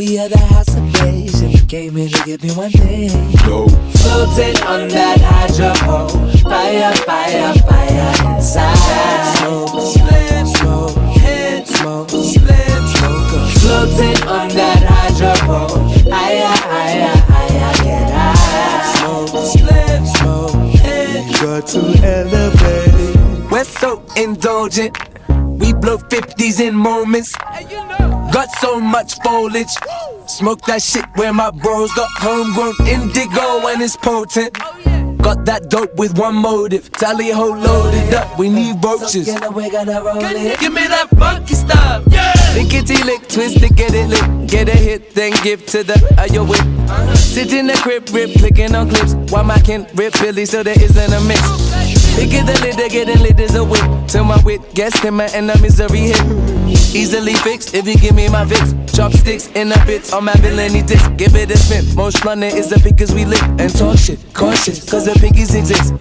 We are the house of days, and you came here to give me one thing. No. Floating on that hydro pole, fire, fire, fire inside. Smoke, split, smoke, hit, smoke, split, smoke. Floating on that hydro pole, higher, higher, higher, get high. Smoke, split, smoke, hit. Got to elevate. We're so indulgent. We blow 50s in moments. Got so much foliage. Smoke that shit where my bros got homegrown indigo and it's potent. Got that dope with one motive. Tally ho loaded up, we need roaches. Give me that funky stuff. Lickety lick, twist it, get it lit. Get a hit, then give to the yo whip. Sit in the crib, rip, clicking on clips. While my kin rip Billy so there isn't a mix. They get the lid, they getting lit as a whip. Till my wit gets timber and the misery hit. Easily fixed if you give me my fix. Chopsticks in the bits on my villainy disc. Give it a spin. Most running is the pickers we lick. And talk shit, cautious, cause the piggies exist.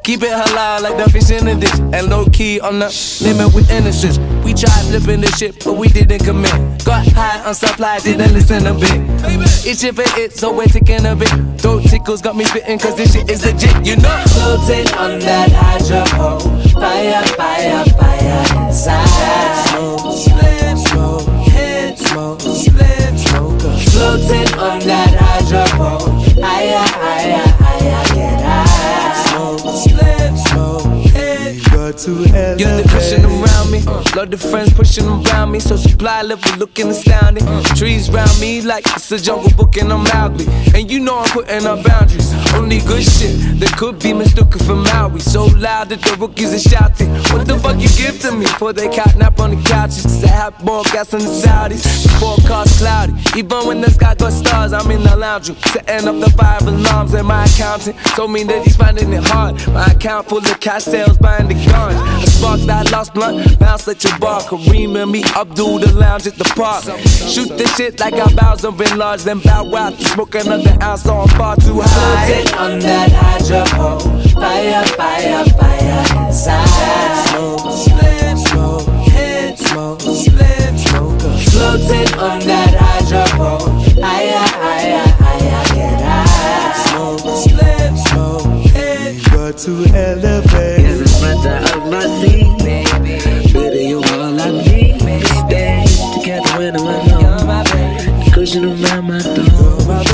Keep it halal like the fish in the dish. And low key on the limit with innocence. We tried flipping the shit, but we didn't commit. Got high on supply, didn't listen a bit. Itching for it, so we're ticking a bit. Throat tickles got me spitting, cause this shit is legit, you know. Floating on that hydro pole. Fire, fire, fire inside. Smoke, split, smoke, hit, smoke, split, smoke. Floating on that hydro pole. Higher, higher, higher, get high. Smoke, split, smoke, hit. Got to elevate. You're the pushing around me. Love the friends pushing around me. So supply level looking astounding. Trees round me like it's a jungle book and I'm loudly. And you know I'm putting up boundaries. Only good shit that could be mistaken for Maui. So loud that the rookies are shouting. What the fuck you give to me? Before they catnap on the couches. Cause I have more gas than the Saudis. The forecast cloudy. Even when the sky got stars, I'm in the lounge room. Setting up the fire alarms and my accountant told me that he's finding it hard. My account full of cash sales buying the guns. I sparked that lost blunt, bounce at your bar. Kareem and me Abdul the lounge at the park. Shoot this shit like I Bowser in large, then bow out to smoke another ounce on far too high. Floating on that hydro pole. Fire, fire, fire inside. Smoke, split, smoke, hit, smoke, split, smoke. Floating on that hydro pole. Higher, higher, higher, get high. Smoke, split, smoke, hit. Got to elevate. Is the matter of my seat, baby? Baby, you all I need. Stay together when I'm alone. Cushion around my thumb.